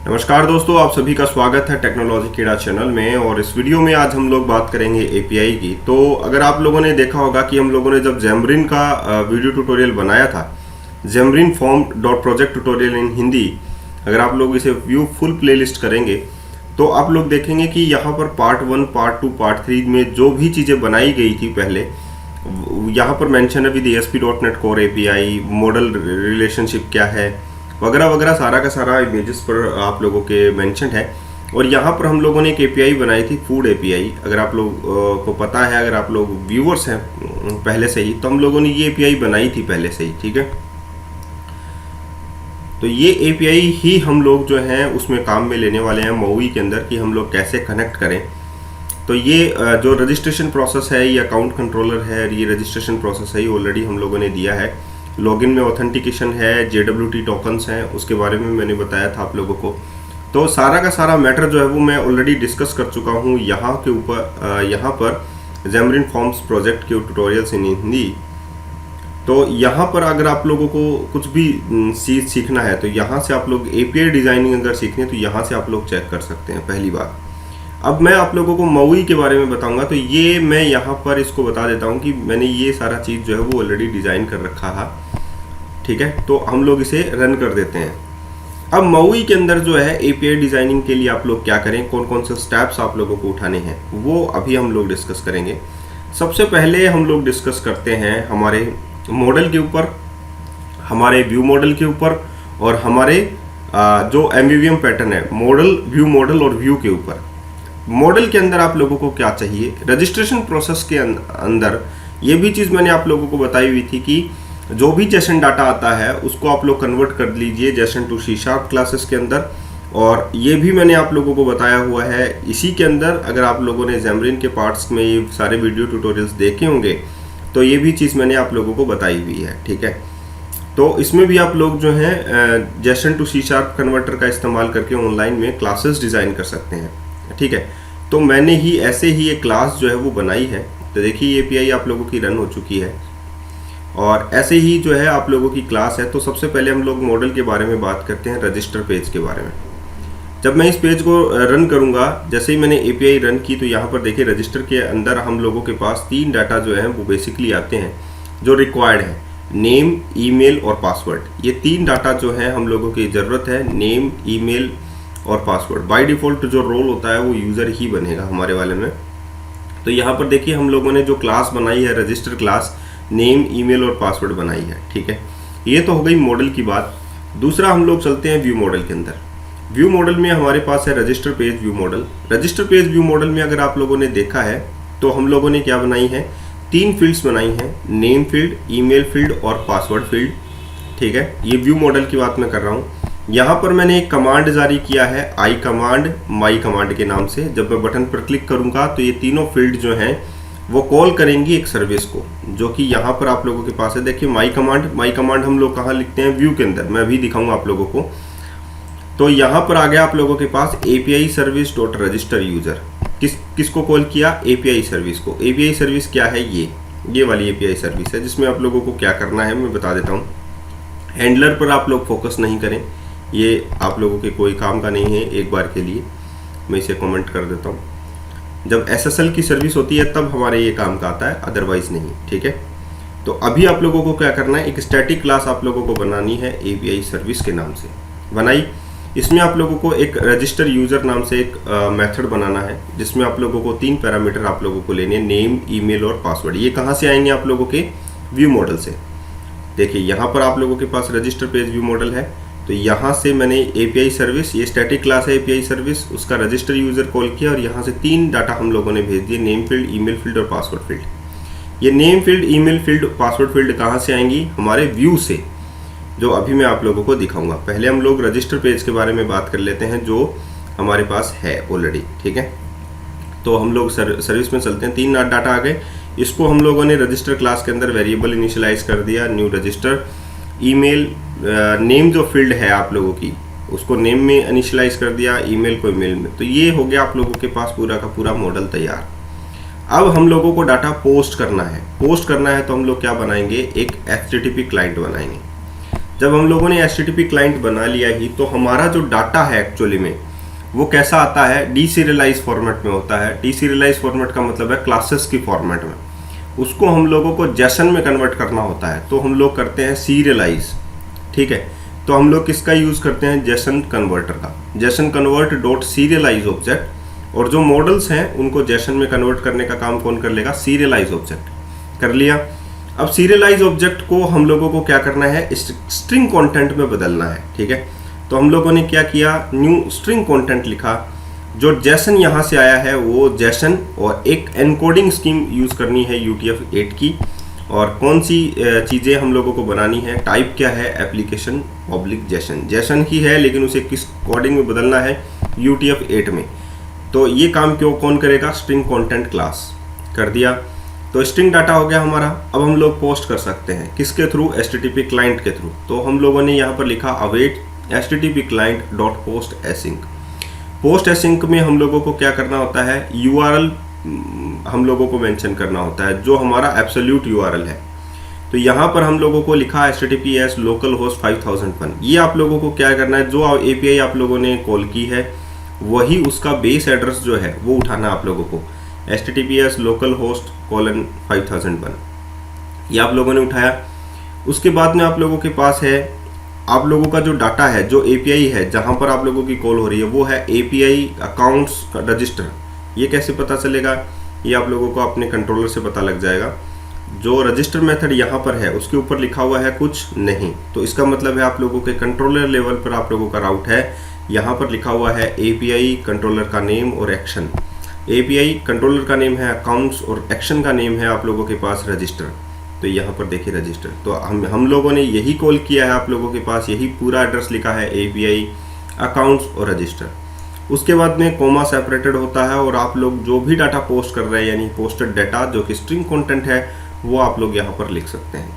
नमस्कार दोस्तों, आप सभी का स्वागत है टेक्नोलॉजी कीड़ा चैनल में। और इस वीडियो में आज हम लोग बात करेंगे एपीआई की। तो अगर आप लोगों ने देखा होगा कि हम लोगों ने जब जेमरिन का वीडियो ट्यूटोरियल बनाया था, Xamarin forms dot project tutorial in Hindi, अगर आप लोग इसे व्यू फुल प्लेलिस्ट करेंगे तो आप लोग देखेंगे कि यहाँ पर पार्ट 1, पार्ट 2, पार्ट 3 में जो भी चीज़ें बनाई गई थी पहले, यहाँ पर मेंशन है with ASP.NET core API, model relationship क्या है वगैरह वगैरह, सारा का सारा इमेजेस पर आप लोगों के मेंशन है। और यहाँ पर हम लोगों ने एक एपीआई बनाई थी, फूड एपीआई। अगर आप लोग को पता है, अगर आप लोग व्यूअर्स हैं पहले से ही, तो हम लोगों ने ये एपीआई बनाई थी पहले से ही, ठीक है। तो ये एपीआई ही हम लोग जो हैं उसमें काम में लेने वाले हैं MOUI के अंदर, कि हम लोग कैसे कनेक्ट करें। तो ये जो रजिस्ट्रेशन प्रोसेस है, ये अकाउंट कंट्रोलर है, ये रजिस्ट्रेशन प्रोसेस है, ये ऑलरेडी हम लोगों ने दिया है। लॉगिन में ऑथेंटिकेशन है, JWT टोकन्स हैं, उसके बारे में मैंने बताया था आप लोगों को। तो सारा का सारा मैटर जो है वो मैं ऑलरेडी डिस्कस कर चुका हूँ यहाँ के ऊपर, यहाँ पर जेमरिन फॉर्म्स प्रोजेक्ट के ट्यूटोरियल्स इन हिंदी। तो यहाँ पर अगर आप लोगों को कुछ भी चीज़ सीखना है तो यहाँ से आप लोग एपीआई डिज़ाइनिंग अगर सीखनी है तो यहाँ से आप लोग चेक कर सकते हैं, पहली बात। अब मैं आप लोगों को MOUI के बारे में बताऊंगा, तो ये मैं यहाँ पर इसको बता देता हूँ कि मैंने ये सारा चीज़ जो है वो ऑलरेडी डिज़ाइन कर रखा है, ठीक है। तो हम लोग इसे रन कर देते हैं। अब MOUI के अंदर जो है एपीआई डिज़ाइनिंग के लिए आप लोग क्या करें, कौन कौन से स्टेप्स आप लोगों को उठाने हैं, वो अभी हम लोग डिस्कस करेंगे। सबसे पहले हम लोग डिस्कस करते हैं हमारे मॉडल के ऊपर, हमारे व्यू मॉडल के ऊपर, और हमारे जो MVVM पैटर्न है, मॉडल, व्यू मॉडल और व्यू के ऊपर। मॉडल के अंदर आप लोगों को क्या चाहिए, रजिस्ट्रेशन प्रोसेस के अंदर ये भी चीज़ मैंने आप लोगों को बताई हुई थी कि जो भी जेसन डाटा आता है उसको आप लोग कन्वर्ट कर लीजिए जेसन टू C# क्लासेस के अंदर। और ये भी मैंने आप लोगों को बताया हुआ है इसी के अंदर। अगर आप लोगों ने जेमरिन के पार्ट्स में ये सारे वीडियो ट्यूटोरियल्स देखे होंगे तो ये भी चीज़ मैंने आप लोगों को बताई हुई है, ठीक है। तो इसमें भी आप लोग जो हैं जेसन टू C# कन्वर्टर का इस्तेमाल करके ऑनलाइन में क्लासेस डिज़ाइन कर सकते हैं, ठीक है। तो मैंने ही ऐसे ही एक क्लास जो है वो बनाई है। तो देखिए ये एपीआई आप लोगों की रन हो चुकी है और ऐसे ही जो है आप लोगों की क्लास है। तो सबसे पहले हम लोग मॉडल के बारे में बात करते हैं, रजिस्टर पेज के बारे में। जब मैं इस पेज को रन करूंगा, जैसे ही मैंने एपीआई रन की, तो यहाँ पर देखिए रजिस्टर के अंदर हम लोगों के पास 3 डाटा जो है वो बेसिकली आते हैं जो रिक्वायर्ड है, नेम, ईमेल और पासवर्ड। ये 3 डाटा जो है हम लोगों की ज़रूरत है, नेम, ईमेल और पासवर्ड। बाय डिफ़ॉल्ट जो रोल होता है वो यूज़र ही बनेगा हमारे वाले में। तो यहाँ पर देखिए हम लोगों ने जो क्लास बनाई है, रजिस्टर क्लास, नेम, ईमेल और पासवर्ड बनाई है, ठीक है। ये तो हो गई मॉडल की बात। दूसरा हम लोग चलते हैं व्यू मॉडल के अंदर। व्यू मॉडल में हमारे पास है register page view model. Register page view model में अगर आप लोगों ने देखा है तो हम लोगों ने क्या बनाई है, 3 फील्ड्स बनाई हैं, नेम फील्ड, ईमेल फील्ड और पासवर्ड फील्ड, ठीक है। ये व्यू मॉडल की बात मैं कर रहा हूँ। यहाँ पर मैंने एक कमांड जारी किया है, आई कमांड, माई कमांड के नाम से। जब मैं बटन पर क्लिक करूँगा तो ये तीनों फील्ड जो हैं वो कॉल करेंगी एक सर्विस को, जो कि यहाँ पर आप लोगों के पास है। देखिए माई कमांड हम लोग कहाँ लिखते हैं, व्यू के अंदर। मैं अभी दिखाऊंगा आप लोगों को। तो यहाँ पर आ गया आप लोगों के पास API service dot register user. किसको कॉल किया, API सर्विस को। API सर्विस क्या है, ये वाली API सर्विस है, जिसमें आप लोगों को क्या करना है मैं बता देता हूँ। हैंडलर पर आप लोग फोकस नहीं करें, ये आप लोगों के कोई काम का नहीं है। एक बार के लिए मैं इसे कमेंट कर देता हूँ। जब SSL की सर्विस होती है तब हमारे ये काम का आता है, अदरवाइज नहीं, ठीक है। तो अभी आप लोगों को क्या करना है, एक स्टैटिक क्लास आप लोगों को बनानी है API सर्विस के नाम से बनाई। इसमें आप लोगों को एक रजिस्टर यूज़र नाम से एक मेथड बनाना है, जिसमें आप लोगों को 3 पैरामीटर आप लोगों को लेने हैं, नेम, ईमेल और पासवर्ड। ये कहाँ से आएंगे, आप लोगों के व्यू मॉडल से। देखिए यहाँ पर आप लोगों के पास रजिस्टर पेज व्यू मॉडल है, तो यहाँ से मैंने API सर्विस, ये स्टैटिक क्लास है API सर्विस, उसका रजिस्टर यूज़र कॉल किया और यहाँ से 3 डाटा हम लोगों ने भेज दिए, नेम फील्ड, ईमेल फील्ड और पासवर्ड फील्ड। ये name field, email field, password field कहाँ से आएंगी, हमारे व्यू से, जो अभी मैं आप लोगों को दिखाऊंगा। पहले हम लोग रजिस्टर पेज के बारे में बात कर लेते हैं, जो हमारे पास है ऑलरेडी, ठीक है। तो हम लोग सर्विस में चलते हैं। 3 डाटा आ गए, इसको हम लोगों ने रजिस्टर क्लास के अंदर वेरिएबल इनिशियलाइज कर दिया, न्यू रजिस्टर। ईमेल, नेम जो फील्ड है आप लोगों की, उसको नेम में इनिशियलाइज कर दिया, ईमेल को ईमेल में। तो ये हो गया आप लोगों के पास पूरा का पूरा मॉडल तैयार। अब हम लोगों को डाटा पोस्ट करना है। पोस्ट करना है तो हम लोग क्या बनाएंगे, एक HTTP क्लाइंट बनाएंगे। जब हम लोगों ने HTTP क्लाइंट बना लिया ही, तो हमारा जो डाटा है एक्चुअली में वो कैसा आता है, डीसीरियलाइज फॉर्मेट में होता है। डीसीरियलाइज फॉर्मेट का मतलब है क्लासेस की फॉर्मेट में, उसको हम लोगों को जेसन में कन्वर्ट करना होता है, तो हम लोग करते हैं सीरियलाइज। ठीक है, तो हम लोग किसका यूज़ करते हैं, जेसन कन्वर्टर का, Jason convert dot serialised object. और जो मॉडल्स हैं उनको जेसन में कन्वर्ट करने का काम कौन कर लेगा, सीरियलाइज ऑब्जेक्ट कर लिया। अब सीरियलाइज ऑब्जेक्ट को हम लोगों को क्या करना है, स्ट्रिंग कंटेंट में बदलना है। ठीक है, तो हम लोगों ने क्या किया, न्यू स्ट्रिंग कंटेंट लिखा। जो जेसन यहाँ से आया है वो जेसन, और एक एनकोडिंग स्कीम यूज़ करनी है UTF-8 की। और कौन सी चीज़ें हम लोगों को बनानी है, टाइप क्या है, एप्लीकेशन ऑब्लिक जेसन, जेसन ही है लेकिन उसे किस कोडिंग में बदलना है, UTF-8 में। तो ये काम क्यों कौन करेगा, स्ट्रिंग कंटेंट क्लास कर दिया। तो स्ट्रिंग डाटा हो गया हमारा। अब हम लोग पोस्ट कर सकते हैं किसके थ्रू, HTTP क्लाइंट के थ्रू। तो हम लोगों ने यहाँ पर लिखा await HTTP client dot post async. Post async में हम लोगों को क्या करना होता है, URL हम लोगों को मेंशन करना होता है जो हमारा एब्सोल्यूट URL है। तो यहाँ पर हम लोगों को लिखा HTTPS localhost 5001। ये आप लोगों को क्या करना है, जो API आप लोगों ने कॉल की है वही उसका बेस एड्रेस जो है वो उठाना है आप लोगों को, HTTPS localhost 5001। ये आप लोगों ने उठाया। उसके बाद में आप लोगों के पास है, आप लोगों का जो डाटा है, जो API है जहाँ पर आप लोगों की कॉल हो रही है वो है API अकाउंट्स रजिस्टर। ये कैसे पता चलेगा, ये आप लोगों को अपने कंट्रोलर से पता लग जाएगा। जो रजिस्टर मेथड यहाँ पर है उसके ऊपर लिखा हुआ है कुछ नहीं, तो इसका मतलब है आप लोगों के कंट्रोलर लेवल पर आप लोगों का राउट है। यहाँ पर लिखा हुआ है API कंट्रोलर का नेम और एक्शन। API कंट्रोलर का नेम है अकाउंट्स और एक्शन का नेम है आप लोगों के पास रजिस्टर। तो यहाँ पर देखिए रजिस्टर, तो हम लोगों ने यही कॉल किया है, आप लोगों के पास यही पूरा एड्रेस लिखा है API अकाउंट्स और रजिस्टर। उसके बाद में कोमा सेपरेटेड होता है और आप लोग जो भी डाटा पोस्ट कर रहे हैं यानी पोस्टेड डाटा जो कि स्ट्रिंग कंटेंट है वो आप लोग यहाँ पर लिख सकते हैं।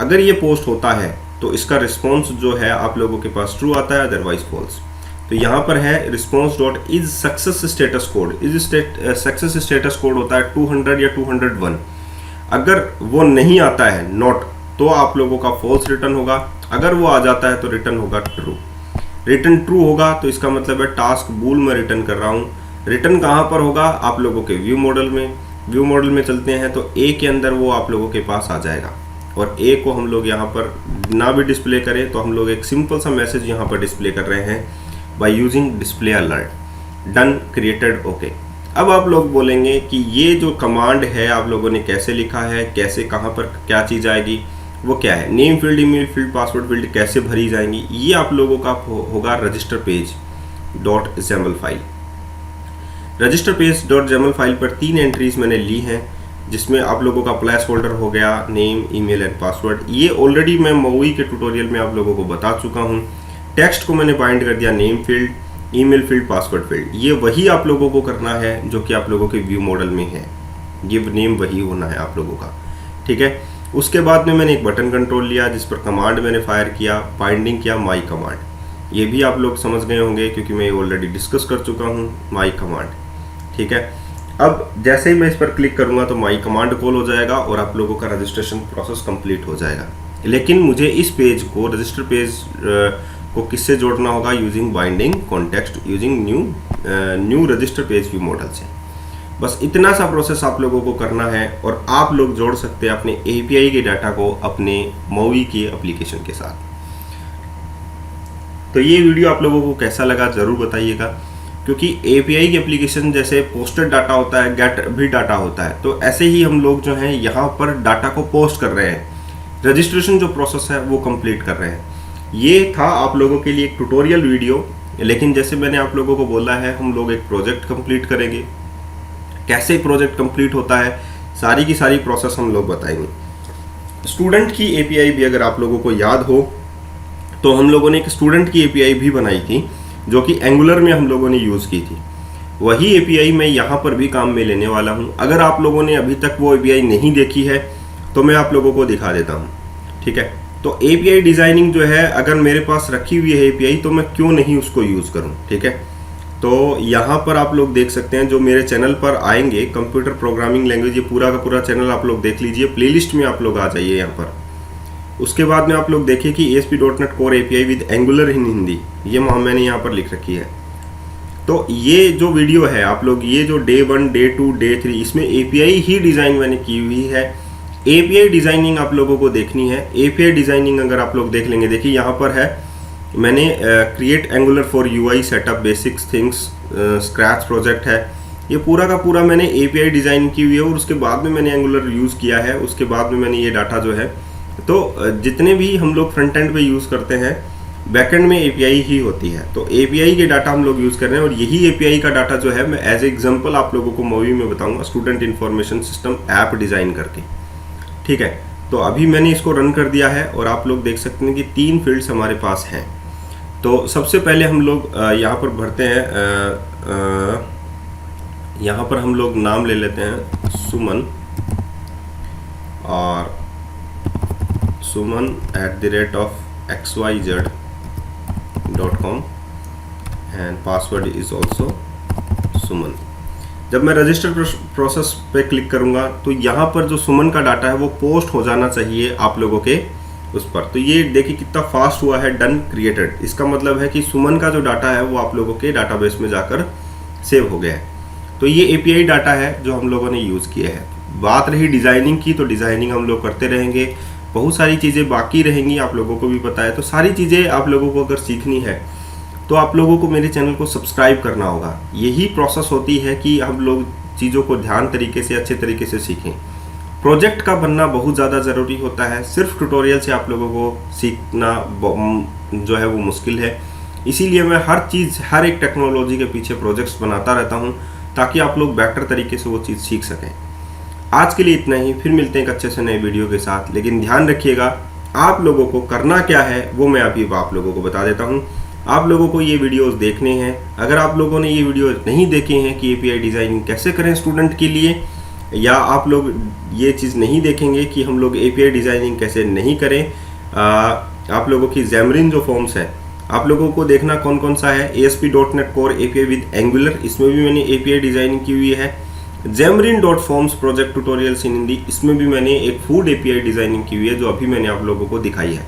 अगर ये पोस्ट होता है तो इसका रिस्पॉन्स जो है आप लोगों के पास ट्रू आता है, अदरवाइज फॉल्स। तो यहाँ पर है response dot is success status code. Is success status code होता है 200 या 201। अगर वो नहीं आता है नॉट, तो आप लोगों का फॉल्स रिटर्न होगा। अगर वो आ जाता है तो रिटर्न होगा ट्रू। रिटर्न ट्रू होगा तो इसका मतलब है टास्क बूल में रिटर्न कर रहा हूँ। रिटर्न कहाँ पर होगा, आप लोगों के व्यू मॉडल में। व्यू मॉडल में चलते हैं तो ए के अंदर वो आप लोगों के पास आ जाएगा। और ए को हम लोग यहाँ पर ना भी डिस्प्ले करें तो हम लोग एक सिंपल सा मैसेज यहाँ पर डिस्प्ले कर रहे हैं by using display alert done created okay. अब आप लोग बोलेंगे कि ये जो कमांड है आप लोगों ने कैसे लिखा है, कैसे कहाँ पर क्या चीज़ आएगी, वो क्या है, name field, email field, password field कैसे भरी जाएंगी, ये आप लोगों का होगा register page dot Gemmell file. Register page dot Gemmell file पर 3 एंट्रीज मैंने ली हैं, जिसमें आप लोगों का प्लेस होल्डर हो गया नेम, ईमेल एंड पासवर्ड। ये ऑलरेडी मैं मऊई के ट्यूटोरियल में आप लोगों को बता चुका हूँ। टेक्स्ट को मैंने बाइंड कर दिया name field, email field, password field. ये वही आप लोगों को करना है जो कि आप लोगों के व्यू मॉडल में है। गिव नेम वही होना है आप लोगों का, ठीक है। उसके बाद में मैंने एक बटन कंट्रोल लिया जिस पर कमांड मैंने फायर किया, बाइंडिंग किया माई कमांड। ये भी आप लोग समझ गए होंगे क्योंकि मैं ऑलरेडी डिस्कस कर चुका हूँ माई कमांड, ठीक है। अब जैसे ही मैं इस पर क्लिक करूँगा तो माई कमांड कॉल हो जाएगा और आप लोगों का रजिस्ट्रेशन प्रोसेस कंप्लीट हो जाएगा। लेकिन मुझे इस पेज को, रजिस्टर पेज को किससे जोड़ना होगा, using binding context, using new register page view model से। बस इतना सा प्रोसेस आप लोगों को करना है और आप लोग जोड़ सकते हैं अपने API के डाटा को अपने मऊई की एप्लीकेशन के साथ। तो ये वीडियो आप लोगों को कैसा लगा ज़रूर बताइएगा, क्योंकि API की एप्लीकेशन जैसे पोस्टेड डाटा होता है, गेट भी डाटा होता है, तो ऐसे ही हम लोग जो हैं यहाँ पर डाटा को पोस्ट कर रहे हैं, रजिस्ट्रेशन जो प्रोसेस है वो कंप्लीट कर रहे हैं। ये था आप लोगों के लिए एक ट्यूटोरियल वीडियो, लेकिन जैसे मैंने आप लोगों को बोला है हम लोग एक प्रोजेक्ट कंप्लीट करेंगे। कैसे प्रोजेक्ट कंप्लीट होता है सारी की सारी प्रोसेस हम लोग बताएंगे। स्टूडेंट की API भी अगर आप लोगों को याद हो तो हम लोगों ने एक स्टूडेंट की API भी बनाई थी जो कि एंगुलर में हम लोगों ने यूज़ की थी। वही API मैं यहाँ पर भी काम में लेने वाला हूँ। अगर आप लोगों ने अभी तक वो API नहीं देखी है तो मैं आप लोगों को दिखा देता हूँ, ठीक है। तो API डिज़ाइनिंग जो है अगर मेरे पास रखी हुई है API तो मैं क्यों नहीं उसको यूज़ करूँ, ठीक है। तो यहाँ पर आप लोग देख सकते हैं जो मेरे चैनल पर आएंगे कंप्यूटर प्रोग्रामिंग लैंग्वेज, ये पूरा का पूरा चैनल आप लोग देख लीजिए। प्लेलिस्ट में आप लोग आ जाइए, यहाँ पर उसके बाद में आप लोग देखिए कि ASP.NET Core API with Angular in Hindi, ये मैंने यहाँ पर लिख रखी है। तो ये जो वीडियो है आप लोग, ये जो डे 1, डे 2, डे 3, इसमें API ही डिज़ाइन मैंने की हुई है। API डिज़ाइनिंग आप लोगों को देखनी है। API डिज़ाइनिंग अगर आप लोग देख लेंगे, देखिए यहाँ पर है, मैंने create angular for UI setup basics things scratch project है। ये पूरा का पूरा मैंने API डिज़ाइन की हुई है और उसके बाद में मैंने एंगुलर यूज़ किया है। उसके बाद में मैंने ये डाटा जो है, तो जितने भी हम लोग फ्रंट एंड पे यूज़ करते हैं, बैकएंड में API ही होती है। तो API के डाटा हम लोग यूज़ कर रहे हैं और यही API का डाटा जो है मैं एज एग्जांपल आप लोगों को मूवी में बताऊंगा, student information system app design करके। ठीक है, तो अभी मैंने इसको रन कर दिया है और आप लोग देख सकते हैं कि 3 फील्ड्स हमारे पास हैं। तो सबसे पहले हम लोग यहाँ पर भरते हैं, यहाँ पर हम लोग नाम ले लेते हैं सुमन, और suman@xyz.com and password is also Suman. जब मैं रजिस्टर प्रोसेस पे क्लिक करूंगा तो यहाँ पर जो सुमन का डाटा है वो पोस्ट हो जाना चाहिए आप लोगों के उस पर। तो ये देखिए कितना फास्ट हुआ है, डन क्रिएटेड। इसका मतलब है कि सुमन का जो डाटा है वो आप लोगों के डाटाबेस में जाकर सेव हो गया है। तो ये API डाटा है जो हम लोगों ने यूज़ किया है। बात रही डिज़ाइनिंग की, तो डिज़ाइनिंग हम लोग करते रहेंगे, बहुत सारी चीज़ें बाकी रहेंगी, आप लोगों को भी पता है। तो सारी चीज़ें आप लोगों को अगर सीखनी है तो आप लोगों को मेरे चैनल को सब्सक्राइब करना होगा। यही प्रोसेस होती है कि हम लोग चीज़ों को ध्यान तरीके से, अच्छे तरीके से सीखें। प्रोजेक्ट का बनना बहुत ज़्यादा ज़रूरी होता है। सिर्फ ट्यूटोरियल से आप लोगों को सीखना जो है वो मुश्किल है। इसीलिए मैं हर चीज़, हर एक टेक्नोलॉजी के पीछे प्रोजेक्ट्स बनाता रहता हूँ ताकि आप लोग बेहतर तरीके से वो चीज़ सीख सकें। आज के लिए इतना ही, फिर मिलते हैं एक अच्छे से नए वीडियो के साथ। लेकिन ध्यान रखिएगा, आप लोगों को करना क्या है वो मैं अभी आप लोगों को बता देता हूँ। आप लोगों को ये वीडियोस देखने हैं। अगर आप लोगों ने ये वीडियो नहीं देखे हैं कि API डिज़ाइनिंग कैसे करें स्टूडेंट के लिए, या आप लोग ये चीज़ नहीं देखेंगे कि हम लोग API डिज़ाइनिंग कैसे नहीं करें, आप लोगों की Xamarin जो फॉर्म्स है आप लोगों को देखना कौन कौन सा है। ASP.NET Core API with angular, इसमें भी मैंने API डिज़ाइनिंग की हुई है। Xamarin.Forms प्रोजेक्ट ट्यूटोरियल्स इन हिंदी, इसमें भी मैंने एक फूड API डिज़ाइनिंग की हुई है जो अभी मैंने आप लोगों को दिखाई है।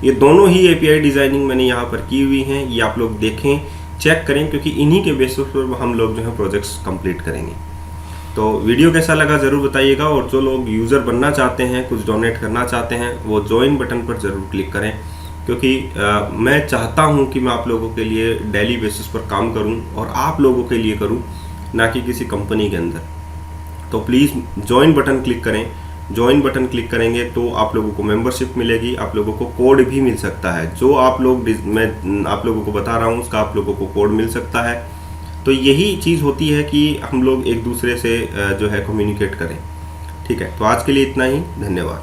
ये दोनों ही API डिज़ाइनिंग मैंने यहाँ पर की हुई हैं। ये आप लोग देखें, चेक करें, क्योंकि इन्हीं के बेसिस पर हम लोग जो है प्रोजेक्ट्स कंप्लीट करेंगे। तो वीडियो कैसा लगा ज़रूर बताइएगा, और जो लोग यूज़र बनना चाहते हैं, कुछ डोनेट करना चाहते हैं, वो ज्वाइन बटन पर ज़रूर क्लिक करें, क्योंकि मैं चाहता हूं कि मैं आप लोगों के लिए डेली बेसिस पर काम करूं और आप लोगों के लिए करूं, ना कि किसी कंपनी के अंदर। तो प्लीज़ ज्वाइन बटन क्लिक करें। ज्वाइन बटन क्लिक करेंगे तो आप लोगों को मेंबरशिप मिलेगी, आप लोगों को कोड भी मिल सकता है। जो आप लोग, मैं आप लोगों को बता रहा हूँ, उसका आप लोगों को कोड मिल सकता है। तो यही चीज़ होती है कि हम लोग एक दूसरे से जो है कम्युनिकेट करें। ठीक है, तो आज के लिए इतना ही, धन्यवाद।